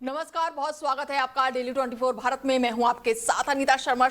नमस्कार, बहुत स्वागत है आपका डेली 24 भारत में। मैं हूं आपके साथ अनीता शर्मा।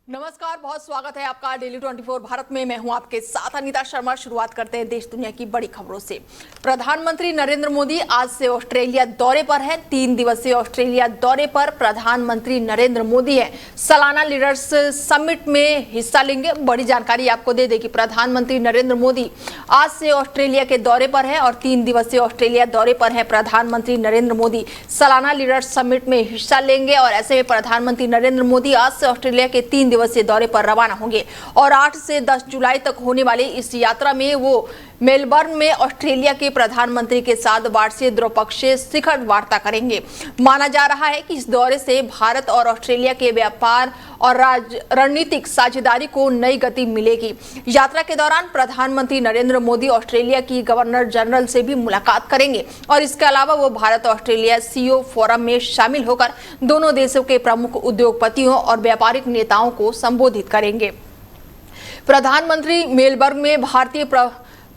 नमस्कार, बहुत स्वागत है आपका डेली 24 भारत में। मैं हूं आपके साथ अनीता शर्मा। शुरुआत करते हैं देश दुनिया की बड़ी खबरों से। प्रधानमंत्री नरेंद्र मोदी आज से ऑस्ट्रेलिया दौरे पर हैं। 3 दिवसीय ऑस्ट्रेलिया दौरे पर प्रधानमंत्री नरेंद्र मोदी है। सालाना लीडर्स समिट में हिस्सा लेंगे। बड़ी जानकारी आपको दे दें कि प्रधानमंत्री नरेंद्र मोदी आज से ऑस्ट्रेलिया के दौरे पर है और 3 दिवसीय ऑस्ट्रेलिया दौरे पर है प्रधानमंत्री नरेंद्र मोदी। सालाना लीडर्स समिट में हिस्सा लेंगे और ऐसे में प्रधानमंत्री नरेंद्र मोदी आज से ऑस्ट्रेलिया के 3 दिवसीय दौरे पर रवाना होंगे और 8 से 10 जुलाई तक होने वाली इस यात्रा में वो मेलबर्न में ऑस्ट्रेलिया के प्रधानमंत्री के साथ वार्षिक द्विपक्षीय शिखर वार्ता करेंगे। माना जा रहा है कि इस दौरे से भारत और ऑस्ट्रेलिया के व्यापार और रणनीतिक साझेदारी को नई गति मिलेगी। यात्रा के दौरान प्रधानमंत्री नरेंद्र मोदी ऑस्ट्रेलिया की गवर्नर जनरल से भी मुलाकात करेंगे और इसके अलावा वो भारत ऑस्ट्रेलिया सीईओ फोरम में शामिल होकर दोनों देशों के प्रमुख उद्योगपतियों और व्यापारिक नेताओं को संबोधित करेंगे। प्रधानमंत्री मेलबर्न में भारतीय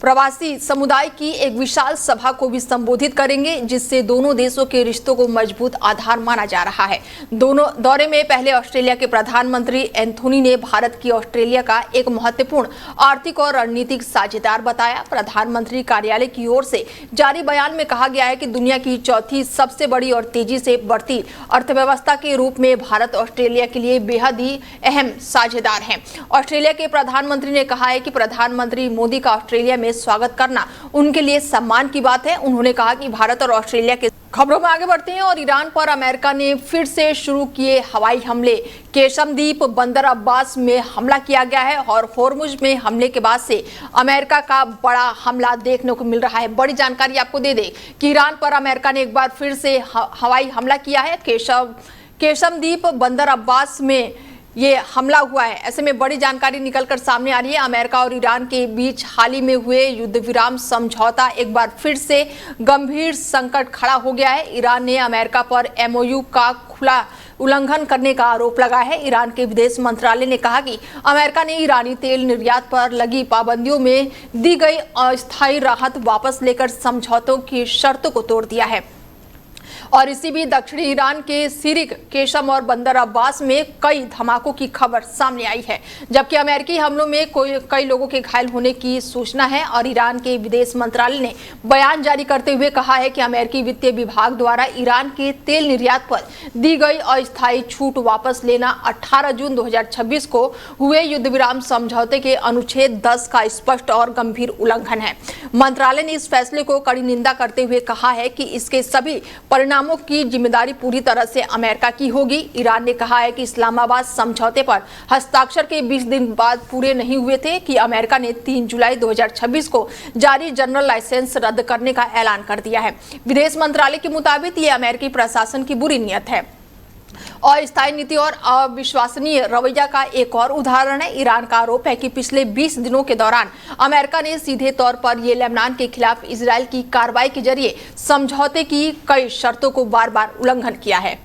प्रवासी समुदाय की एक विशाल सभा को भी संबोधित करेंगे, जिससे दोनों देशों के रिश्तों को मजबूत आधार माना जा रहा है। दोनों दौरे में पहले ऑस्ट्रेलिया के प्रधानमंत्री एंथोनी ने भारत की ऑस्ट्रेलिया का एक महत्वपूर्ण आर्थिक और रणनीतिक साझेदार बताया। प्रधानमंत्री कार्यालय की ओर से जारी बयान में कहा गया है कि दुनिया की चौथी सबसे बड़ी और तेजी से बढ़ती अर्थव्यवस्था के रूप में भारत ऑस्ट्रेलिया के लिए बेहद ही अहम साझेदार है। ऑस्ट्रेलिया के प्रधानमंत्री ने कहा है कि प्रधानमंत्री मोदी का ऑस्ट्रेलिया में स्वागत करना उनके लिए सम्मान की बात है। उन्होंने कहा कि भारत और ऑस्ट्रेलिया के खबरों में आगे बढ़ते हैं और ईरान पर अमेरिका ने फिर से शुरू किए हवाई हमले। केशमद्वीप बंदर अब्बास में हमला किया गया है और होर्मुज में हमले के बाद से अमेरिका का बड़ा हमला देखने को मिल रहा है। बड़ी जानकारी आपको दे दें कि ईरान पर अमेरिका ने एक बार फिर से हवाई हमला किया है। केशमद्वीप बंदर अब्बास में ये हमला हुआ है। ऐसे में बड़ी जानकारी निकलकर सामने आ रही है। अमेरिका और ईरान के बीच हाल ही में हुए युद्ध विराम समझौता एक बार फिर से गंभीर संकट खड़ा हो गया है। ईरान ने अमेरिका पर एमओयू का खुला उल्लंघन करने का आरोप लगाया है। ईरान के विदेश मंत्रालय ने कहा कि अमेरिका ने ईरानी तेल निर्यात पर लगी पाबंदियों में दी गई अस्थायी राहत वापस लेकर समझौतों की शर्तों को तोड़ दिया है। और इसी बीच दक्षिणी ईरान के सिरिक, केशम और बंदर अब्बास में कई धमाकों की खबर सामने आई है, जबकि अमेरिकी हमलों में कई लोगों के घायल होने की सूचना है। और ईरान के विदेश मंत्रालय ने बयान जारी करते हुए कहा है कि अमेरिकी वित्तीय विभाग द्वारा ईरान के तेल निर्यात पर दी गई अस्थायी छूट वापस लेना 18 जून 2026 को हुए युद्ध विराम समझौते के अनुच्छेद 10 का स्पष्ट और गंभीर उल्लंघन है। मंत्रालय ने इस फैसले को कड़ी निंदा करते हुए कहा है कि इसके सभी परिणामों की जिम्मेदारी पूरी तरह से अमेरिका की होगी। ईरान ने कहा है कि इस्लामाबाद समझौते पर हस्ताक्षर के 20 दिन बाद पूरे नहीं हुए थे कि अमेरिका ने 3 जुलाई 2026 को जारी जनरल लाइसेंस रद्द करने का ऐलान कर दिया है। विदेश मंत्रालय के मुताबिक ये अमेरिकी प्रशासन की बुरी नीयत है। अस्थायी नीति और अविश्वसनीय रवैया का एक और उदाहरण है। ईरान का आरोप है कि पिछले 20 दिनों के दौरान अमेरिका ने सीधे तौर पर ये लेबनान के खिलाफ इजरायल की कार्रवाई के जरिए समझौते की कई शर्तों को बार बार उल्लंघन किया है।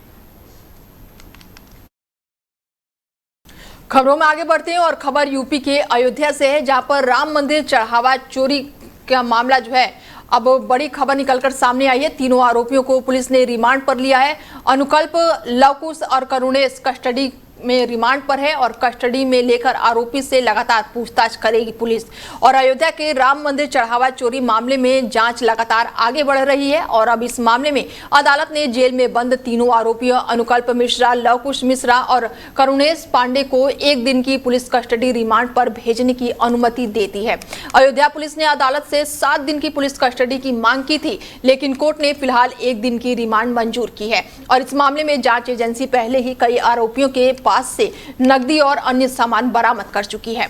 खबरों में आगे बढ़ते हैं और खबर यूपी के अयोध्या से है, जहां पर राम मंदिर चढ़ावा चोरी का मामला जो है अब बड़ी खबर निकलकर सामने आई है। तीनों आरोपियों को पुलिस ने रिमांड पर लिया है। अनुकल्प, लवकुश और करुणेश कस्टडी में रिमांड पर है और कस्टडी में लेकर आरोपी से लगातार पूछताछ करेगी पुलिस। और अयोध्या के राम मंदिर चढ़ावा चोरी मामले में जांच लगातार आगे बढ़ रही है और अब इस मामले में अदालत ने जेल में बंद तीनों आरोपियों अनुकल्प मिश्रा, लवकुश मिश्रा और करुणेश पांडे को 1 दिन की पुलिस कस्टडी रिमांड पर भेजने की अनुमति दे दी है। अयोध्या पुलिस ने अदालत से 7 दिन की पुलिस कस्टडी की मांग की थी, लेकिन कोर्ट ने फिलहाल 1 दिन की रिमांड मंजूर की है। और इस मामले में जांच एजेंसी पहले ही कई आरोपियों के पास से नकदी और अन्य सामान बरामद कर चुकी है।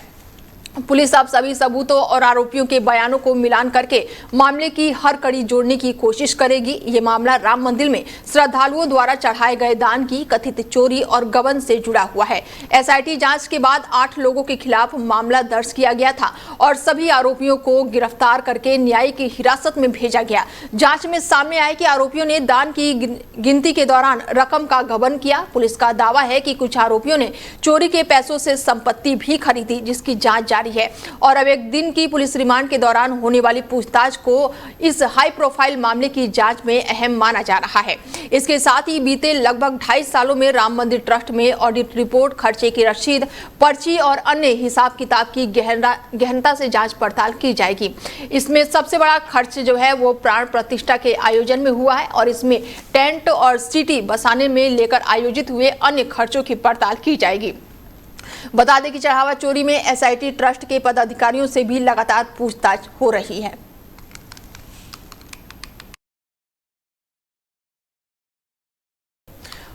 पुलिस अब सभी सबूतों और आरोपियों के बयानों को मिलान करके मामले की हर कड़ी जोड़ने की कोशिश करेगी। ये मामला राम मंदिर में श्रद्धालुओं द्वारा चढ़ाए गए दान की कथित चोरी और गबन से जुड़ा हुआ है। एसआईटी जांच के बाद 8 लोगों के खिलाफ मामला दर्ज किया गया था और सभी आरोपियों को गिरफ्तार करके न्यायिक हिरासत में भेजा गया। जांच में सामने आया कि आरोपियों ने दान की गिनती के दौरान रकम का गबन किया। पुलिस का दावा है कि कुछ आरोपियों ने चोरी के पैसों से संपत्ति भी खरीदी, जिसकी जांच जारी है और अब एक दिन की पुलिस रिमांड के दौरान होने वाली पूछताछ को इस हाई प्रोफाइल मामले की जांच में अहम माना जा रहा है। इसके साथ ही बीते लगभग 2.5 सालों में राम मंदिर ट्रस्ट में ऑडिट रिपोर्ट, खर्चे की रसीद, पर्ची और अन्य हिसाब किताब की गहनता से जांच पड़ताल की जाएगी। इसमें सबसे बड़ा खर्च जो है वो प्राण प्रतिष्ठा के आयोजन में हुआ है और इसमें टेंट और सिटी बसाने में लेकर आयोजित हुए अन्य खर्चों की पड़ताल की जाएगी। बता दें कि चढ़ावा चोरी में एसआईटी ट्रस्ट के पदाधिकारियों से भी लगातार पूछताछ हो रही है।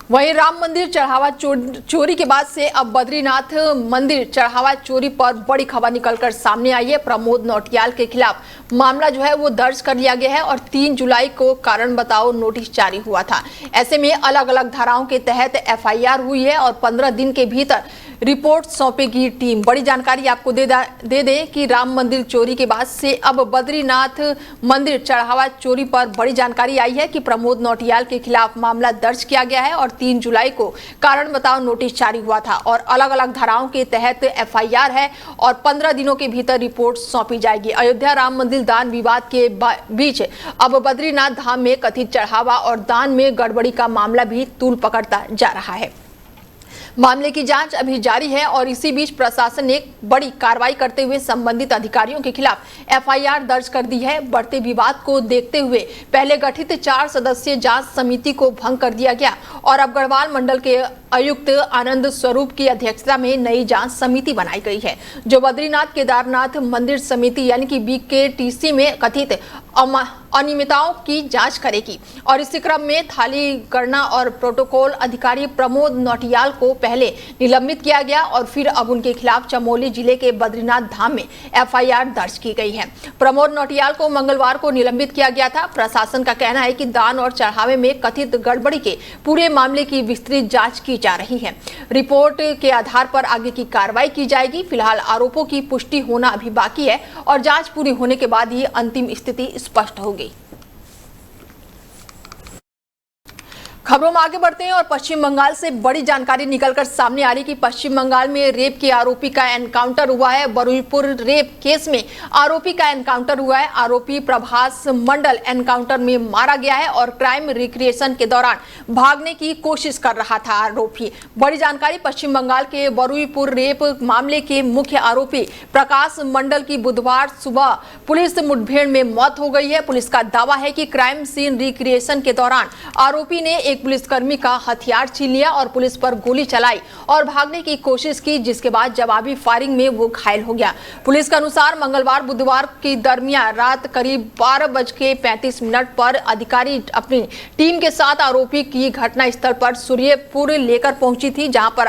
वहीं राम मंदिर चढ़ावा चोरी के बाद से अब बद्रीनाथ मंदिर चढ़ावा चोरी पर बड़ी खबर निकलकर सामने आई है। प्रमोद नौटियाल के खिलाफ मामला जो है वो दर्ज कर लिया गया है और 3 जुलाई को कारण बताओ नोटिस जारी हुआ था। ऐसे में अलग अलग धाराओं के तहत एफआईआर हुई है और 15 दिन के भीतर रिपोर्ट सौंपेगी टीम। बड़ी जानकारी आपको दे दें कि राम मंदिर चोरी के बाद से अब बद्रीनाथ मंदिर चढ़ावा चोरी पर बड़ी जानकारी आई है कि प्रमोद नौटियाल के खिलाफ मामला दर्ज किया गया है और 3 जुलाई को कारण बताओ नोटिस जारी हुआ था और अलग अलग धाराओं के तहत एफआईआर है और 15 दिनों के भीतर रिपोर्ट सौंपी जाएगी। अयोध्या राम मंदिर दान विवाद के बीच अब बद्रीनाथ धाम में कथित चढ़ावा और दान में गड़बड़ी का मामला भी तूल पकड़ता जा रहा है। मामले की जांच अभी जारी है और इसी बीच प्रशासन ने बड़ी कार्रवाई करते हुए संबंधित अधिकारियों के खिलाफ एफआईआर दर्ज कर दी है। बढ़ते विवाद को देखते हुए पहले गठित 4 सदस्यीय जांच समिति को भंग कर दिया गया और अब गढ़वाल मंडल के आयुक्त आनंद स्वरूप की अध्यक्षता में नई जांच समिति बनाई गई है, जो बद्रीनाथ केदारनाथ मंदिर समिति यानी कि BKTC में कथित अनियमितताओं की जांच करेगी और इसी क्रम में थाली गणना और प्रोटोकॉल अधिकारी प्रमोद नौटियाल को पहले निलंबित किया गया और फिर अब उनके खिलाफ चमोली जिले के बद्रीनाथ धाम में एफआईआर दर्ज की गई है। प्रमोद नौटियाल को मंगलवार को निलंबित किया गया था। प्रशासन का कहना है कि दान और चढ़ावे में कथित गड़बड़ी के पूरे मामले की विस्तृत जांच की जा रही है। रिपोर्ट के आधार पर आगे की कार्रवाई की जाएगी। फिलहाल आरोपों की पुष्टि होना अभी बाकी है और जांच पूरी होने के बाद ही अंतिम स्थिति स्पष्ट होगी। खबरों में आगे बढ़ते हैं और पश्चिम बंगाल से बड़ी जानकारी निकलकर सामने आ रही कि पश्चिम बंगाल में रेप के आरोपी का एनकाउंटर हुआ है। बरुईपुर रेप केस में आरोपी का एनकाउंटर हुआ है। आरोपी प्रभास मंडल एनकाउंटर में मारा गया है और क्राइम रिक्रिएशन के दौरान भागने की कोशिश कर रहा था आरोपी। बड़ी जानकारी, पश्चिम बंगाल के बरुईपुर रेप मामले के मुख्य आरोपी प्रकाश मंडल की बुधवार सुबह पुलिस मुठभेड़ में मौत हो गई है। पुलिस का दावा है कि क्राइम सीन रिक्रिएशन के दौरान आरोपी ने एक पुलिसकर्मी का हथियार छीन लिया और पुलिस पर गोली चलाई और भागने की कोशिश की, जिसके बाद जवाबी फायरिंग में वो घायल हो गया। पुलिस के अनुसार मंगलवार बुधवार की दरमियान रात करीब 12:35 पर अधिकारी अपनी टीम के साथ आरोपी की घटना स्थल पर सूर्यपुर लेकर पहुंची थी, जहां पर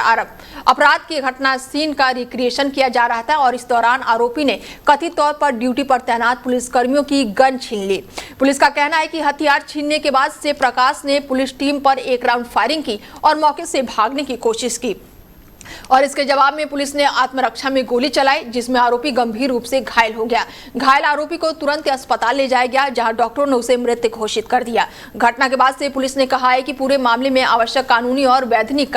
अपराध की घटना सीन का रिक्रिएशन किया जा रहा था और इस दौरान आरोपी ने कथित तौर पर ड्यूटी पर तैनात पुलिसकर्मियों की गन छीन ली। पुलिस का कहना है कि हथियार छीनने के बाद से प्रकाश ने पुलिस टीम पर एक राउंड फायरिंग की और मौके से भागने की कोशिश की और इसके जवाब में पुलिस ने आत्मरक्षा में गोली चलाई, जिसमें आरोपी गंभीर रूप से घायल हो गया। घायल आरोपी को तुरंत अस्पताल ले जाया गया, जहां डॉक्टरों ने उसे मृत घोषित कर दिया। घटना के बाद से पुलिस ने कहा है कि पूरे मामले में आवश्यक कानूनी और वैधानिक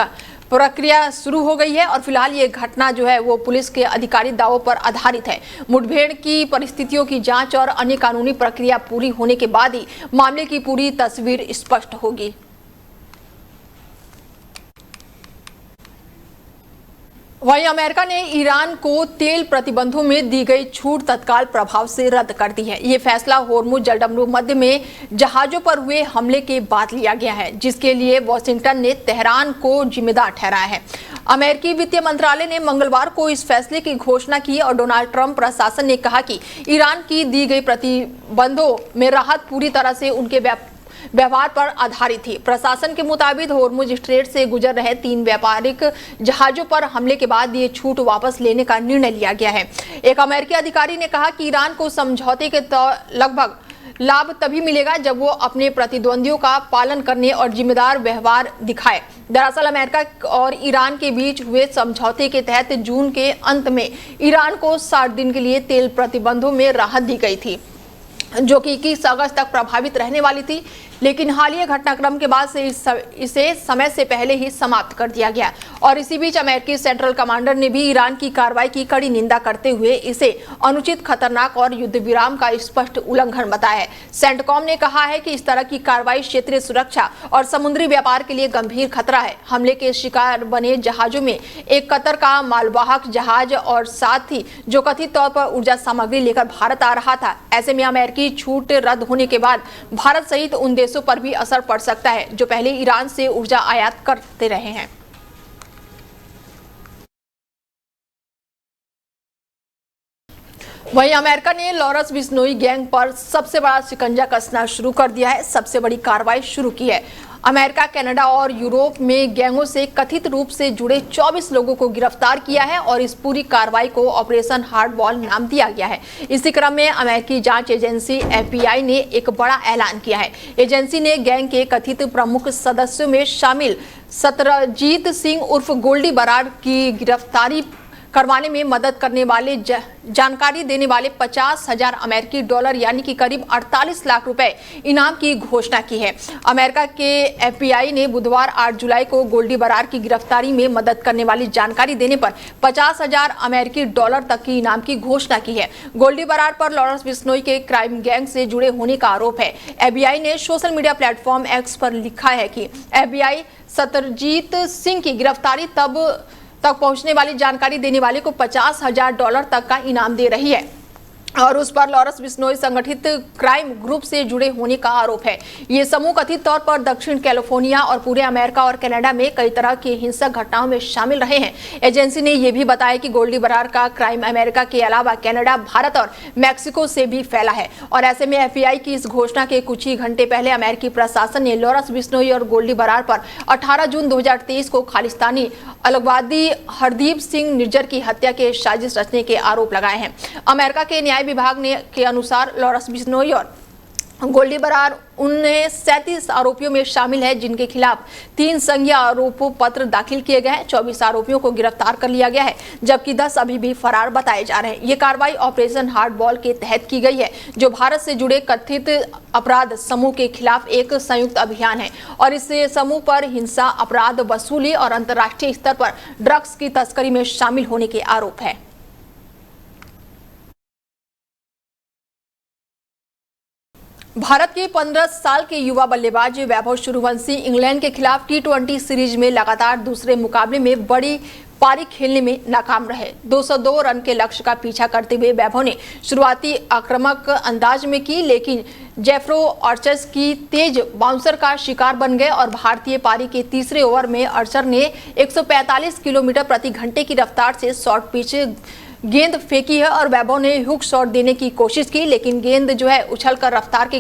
प्रक्रिया शुरू हो गई है और फिलहाल ये घटना जो है वो पुलिस के आधिकारिक दावों पर आधारित है। मुठभेड़ की परिस्थितियों की जांच और अन्य कानूनी प्रक्रिया पूरी होने के बाद ही मामले की पूरी तस्वीर स्पष्ट होगी। वहीं अमेरिका ने ईरान को तेल प्रतिबंधों में दी गई छूट तत्काल प्रभाव से रद्द कर दी है। ये फैसला होर्मुज जलडमरू मध्य में जहाजों पर हुए हमले के बाद लिया गया है, जिसके लिए वॉशिंगटन ने तेहरान को जिम्मेदार ठहराया है। अमेरिकी वित्तीय मंत्रालय ने मंगलवार को इस फैसले की घोषणा की और डोनाल्ड ट्रंप प्रशासन ने कहा कि ईरान की दी गई प्रतिबंधों में राहत पूरी तरह से उनके व्यवहार पर आधारित थी। प्रशासन के मुताबिक होर्मुज स्ट्रेट से गुजर रहे 3 व्यापारिक जहाजों पर हमले के बाद ये छूट वापस लेने का निर्णय लिया गया है। एक अमेरिकी अधिकारी ने कहा कि ईरान को समझौते के लगभग लाभ तभी मिलेगा जब वो अपने प्रतिद्वंदियों का पालन करने और जिम्मेदार व्यवहार दिखाए। दरअसल अमेरिका और ईरान के बीच हुए समझौते के तहत जून के अंत में ईरान को 60 दिन के लिए तेल प्रतिबंधों में राहत दी गई थी, जो कि 21 अगस्त तक प्रभावित रहने वाली थी, लेकिन हालिया घटनाक्रम के बाद से इसे समय से पहले ही समाप्त कर दिया गया। और इसी बीच अमेरिकी सेंट्रल कमांडर ने भी ईरान की कार्रवाई की कड़ी निंदा करते हुए इसे अनुचित, खतरनाक और युद्ध विराम का स्पष्ट उल्लंघन बताया है। सेंटकॉम ने कहा है कि इस तरह की कार्रवाई क्षेत्रीय सुरक्षा और समुद्री व्यापार के लिए गंभीर खतरा है। हमले के शिकार बने जहाजों में एक कतर का मालवाहक जहाज और साथ ही जो कथित तौर पर ऊर्जा सामग्री लेकर भारत आ रहा था। ऐसे में अमेरिकी छूट रद्द होने के बाद भारत सहित उन देशों पर भी असर पड़ सकता है जो पहले ईरान से ऊर्जा आयात करते रहे हैं। वहीं अमेरिका ने लॉरेंस बिश्नोई गैंग पर सबसे बड़ा शिकंजा कसना शुरू कर दिया है। सबसे बड़ी कार्रवाई शुरू की है। अमेरिका, कनाडा और यूरोप में गैंगों से कथित रूप से जुड़े 24 लोगों को गिरफ्तार किया है और इस पूरी कार्रवाई को ऑपरेशन हार्डबॉल नाम दिया गया है। इसी क्रम में अमेरिकी जांच एजेंसी FBI ने एक बड़ा ऐलान किया है। एजेंसी ने गैंग के कथित प्रमुख सदस्यों में शामिल सतरजीत सिंह उर्फ गोल्डी बरार की गिरफ्तारी करवाने में मदद करने वाले जानकारी देने वाले 50,000 अमेरिकी डॉलर यानी कि करीब 48 लाख रुपए इनाम की घोषणा की है। अमेरिका के FBI ने बुधवार 8 जुलाई को गोल्डी बरार की गिरफ्तारी में मदद करने वाली जानकारी देने पर 50,000 अमेरिकी डॉलर तक की इनाम की घोषणा की है। गोल्डी बरार पर लॉरेंस बिश्नोई के क्राइम गैंग से जुड़े होने का आरोप है। FBI ने सोशल मीडिया प्लेटफॉर्म X पर लिखा है कि FBI सतरजीत सिंह की गिरफ्तारी तक पहुंचने वाली जानकारी देने वाले को 50,000 डॉलर तक का इनाम दे रही है और उस पर लॉरेंस बिश्नोई संगठित क्राइम ग्रुप से जुड़े होने का आरोप है। ये समूह कथित तौर पर दक्षिण कैलिफोर्निया और पूरे अमेरिका और कनाडा में कई तरह की हिंसक घटनाओं में शामिल रहे हैं। एजेंसी ने यह भी बताया कि गोल्डी बरार का क्राइम अमेरिका के अलावा कनाडा, भारत और मैक्सिको से भी फैला है। और ऐसे में FBI की इस घोषणा के कुछ ही घंटे पहले अमेरिकी प्रशासन ने लॉरेंस बिश्नोई और गोल्डी बरार पर 18 जून 2023 को खालिस्तानी अलगवादी हरदीप सिंह निर्जर की हत्या के साजिश रचने के आरोप लगाए हैं। अमेरिका के न्याय विभाग के अनुसार लॉरेंस बिश्नोई और गोल्डी बरार उन 37 आरोपियों में शामिल है जिनके खिलाफ 3 संज्ञेय आरोप पत्र दाखिल किए गए हैं। 24 आरोपियों को गिरफ्तार कर लिया गया है जबकि 10 अभी भी फरार बताए जा रहे हैं। ये कार्रवाई ऑपरेशन हार्डबॉल के तहत की गई है जो भारत से जुड़े कथित अपराध समूह के खिलाफ एक संयुक्त अभियान है और इस समूह पर हिंसा, अपराध, वसूली और अंतर्राष्ट्रीय स्तर पर ड्रग्स की तस्करी में शामिल होने के आरोप है। भारत के 15 साल के युवा बल्लेबाज वैभव सूर्यवंशी इंग्लैंड के खिलाफ T20 सीरीज में लगातार दूसरे मुकाबले में बड़ी पारी खेलने में नाकाम रहे। 202 रन के लक्ष्य का पीछा करते हुए वैभव ने शुरुआती आक्रामक अंदाज में की, लेकिन जेफ्रो आर्चर की तेज बाउंसर का शिकार बन गए और भारतीय पारी के तीसरे ओवर में आर्चर ने 145 किलोमीटर प्रति घंटे की रफ्तार से शॉर्ट पिच गेंद फेंकी है और वैभव ने हुक शॉट देने की कोशिश की, लेकिन गेंद जो है उछलकर रफ्तार के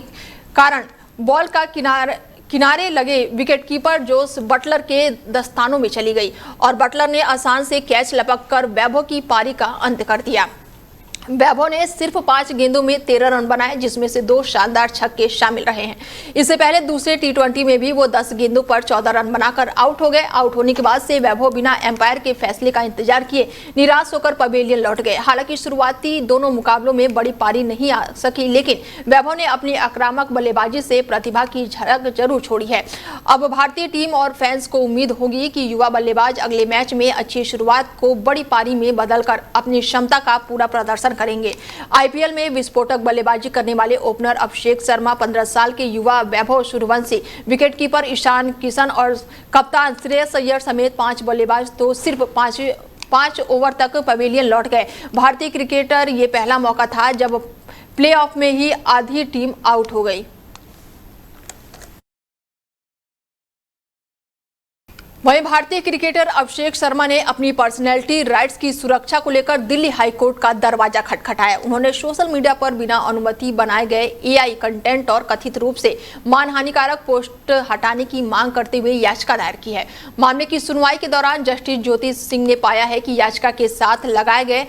कारण बॉल का किनारे लगे विकेटकीपर जोस बटलर के दस्तानों में चली गई और बटलर ने आसान से कैच लपककर वैभव की पारी का अंत कर दिया। वैभव ने सिर्फ 5 गेंदों में 13 रन बनाए जिसमें से 2 शानदार छक्के शामिल रहे हैं। इससे पहले दूसरे T20 में भी वो 10 गेंदों पर 14 रन बनाकर आउट हो गए। आउट होने के बाद से वैभव बिना एम्पायर के फैसले का इंतजार किए निराश होकर पवेलियन लौट गए। हालांकि शुरुआती दोनों मुकाबलों में बड़ी पारी नहीं आ सकी, लेकिन वैभव ने अपनी आक्रामक बल्लेबाजी से प्रतिभा की झलक जरूर छोड़ी है। अब भारतीय टीम और फैंस को उम्मीद होगी कि युवा बल्लेबाज अगले मैच में अच्छी शुरुआत को बड़ी पारी में बदलकर अपनी क्षमता का पूरा प्रदर्शन करेंगे। IPL में विस्फोटक बल्लेबाजी करने वाले ओपनर अभिषेक शर्मा, 15 साल के युवा वैभव सूर्यवंशी, विकेटकीपर ईशान किशन और कप्तान श्रेयस अय्यर समेत 5 बल्लेबाज तो सिर्फ 5 ओवर तक पवेलियन लौट गए। भारतीय क्रिकेटर ये पहला मौका था जब प्लेऑफ में ही आधी टीम आउट हो गई। वहीं भारतीय क्रिकेटर अभिषेक शर्मा ने अपनी पर्सनैलिटी राइट्स की सुरक्षा को लेकर दिल्ली हाईकोर्ट का दरवाजा खटखटाया। उन्होंने सोशल मीडिया पर बिना अनुमति बनाए गए एआई कंटेंट और कथित रूप से मानहानिकारक पोस्ट हटाने की मांग करते हुए याचिका दायर की है। मामले की सुनवाई के दौरान जस्टिस ज्योति सिंह ने पाया है कि याचिका के साथ लगाए गए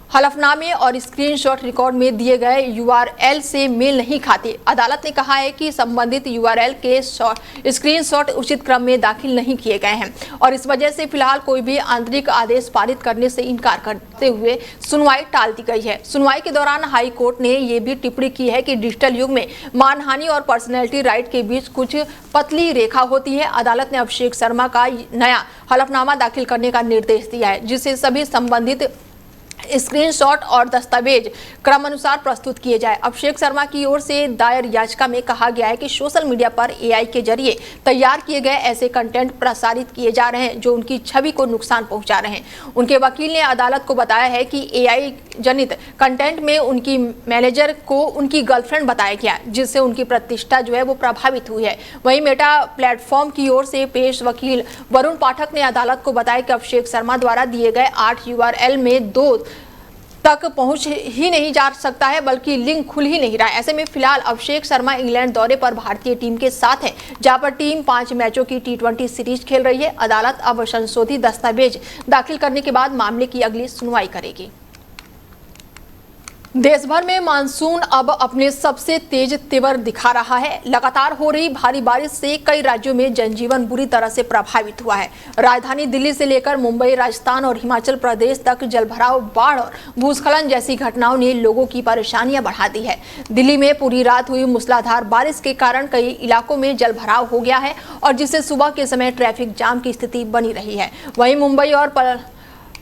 हलफनामे और स्क्रीनशॉट रिकॉर्ड में दिए गए यूआरएल से मेल नहीं खाते। अदालत ने कहा है कि संबंधित यूआरएल के स्क्रीनशॉट उचित क्रम में दाखिल नहीं किए गए हैं और इस वजह से फिलहाल कोई भी आंतरिक आदेश पारित करने से इनकार करते हुए सुनवाई टाल दी गई है। सुनवाई के दौरान हाई कोर्ट ने यह भी टिप्पणी की है कि डिजिटल युग में मानहानि और पर्सनैलिटी राइट के बीच कुछ पतली रेखा होती है। अदालत ने अभिषेक शर्मा का नया हलफनामा दाखिल करने का निर्देश दिया है, जिससे सभी संबंधित स्क्रीनशॉट और दस्तावेज क्रमानुसार प्रस्तुत किए जाए। अभिषेक शर्मा की ओर से दायर याचिका में कहा गया है कि सोशल मीडिया पर एआई के जरिए तैयार किए गए ऐसे कंटेंट प्रसारित किए जा रहे हैं जो उनकी छवि को नुकसान पहुंचा रहे हैं। उनके वकील ने अदालत को बताया है कि एआई जनित कंटेंट में उनकी मैनेजर को उनकी गर्लफ्रेंड बताया गया, जिससे उनकी प्रतिष्ठा जो है वो प्रभावित हुई है। वहीं मेटा प्लेटफॉर्म की ओर से पेश वकील वरुण पाठक ने अदालत को बताया कि अभिषेक शर्मा द्वारा दिए गए 8 यूआरएल में 2 तक पहुंच ही नहीं जा सकता है, बल्कि लिंक खुल ही नहीं रहा है। ऐसे में फिलहाल अभिषेक शर्मा इंग्लैंड दौरे पर भारतीय टीम के साथ है, जहां पर टीम 5 मैचों की T20 सीरीज खेल रही है। अदालत अब संशोधित दस्तावेज दाखिल करने के बाद मामले की अगली सुनवाई करेगी। देश भर में मानसून अब अपने सबसे तेज तेवर दिखा रहा है। लगातार हो रही भारी बारिश से कई राज्यों में जनजीवन बुरी तरह से प्रभावित हुआ है। राजधानी दिल्ली से लेकर मुंबई, राजस्थान और हिमाचल प्रदेश तक जलभराव, बाढ़ और भूस्खलन जैसी घटनाओं ने लोगों की परेशानियां बढ़ा दी है। दिल्ली में पूरी रात हुई मूसलाधार बारिश के कारण कई इलाकों में जलभराव हो गया है और जिससे सुबह के समय ट्रैफिक जाम की स्थिति बनी रही है। वहीं मुंबई और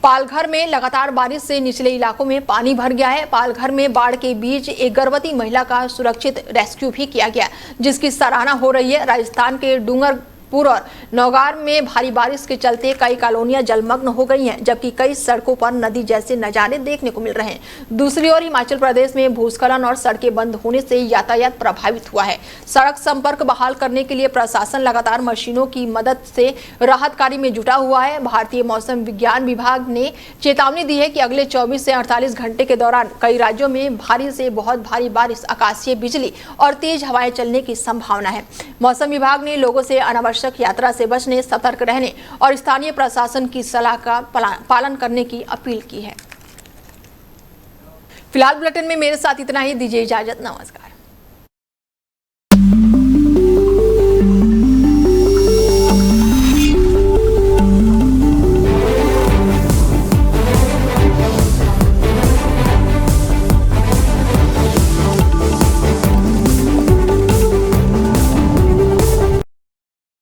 पालघर में लगातार बारिश से निचले इलाकों में पानी भर गया है। पालघर में बाढ़ के बीच एक गर्भवती महिला का सुरक्षित रेस्क्यू भी किया गया, जिसकी सराहना हो रही है। राजस्थान के डूंगरपुर और नौगार में भारी बारिश के चलते कई कॉलोनियां जलमग्न हो गई हैं, जबकि कई सड़कों पर नदी जैसे नजारे देखने को मिल रहे हैं। दूसरी ओर हिमाचल प्रदेश में भूस्खलन और सड़कें बंद होने से यातायात प्रभावित हुआ है। सड़क संपर्क बहाल करने के लिए प्रशासन लगातार मशीनों की मदद से राहत कार्य में जुटा हुआ है। भारतीय मौसम विज्ञान विभाग ने चेतावनी दी है कि अगले 24 से 48 घंटे के दौरान कई राज्यों में भारी से बहुत भारी बारिश, आकाशीय बिजली और तेज हवाएं चलने की संभावना है। मौसम विभाग ने लोगों से अनावश्यक यात्रा से बचने, सतर्क रहने और स्थानीय प्रशासन की सलाह का पालन करने की अपील की है। फिलहाल बुलेटिन में मेरे साथ इतना ही। दीजिए इजाजत। नमस्कार।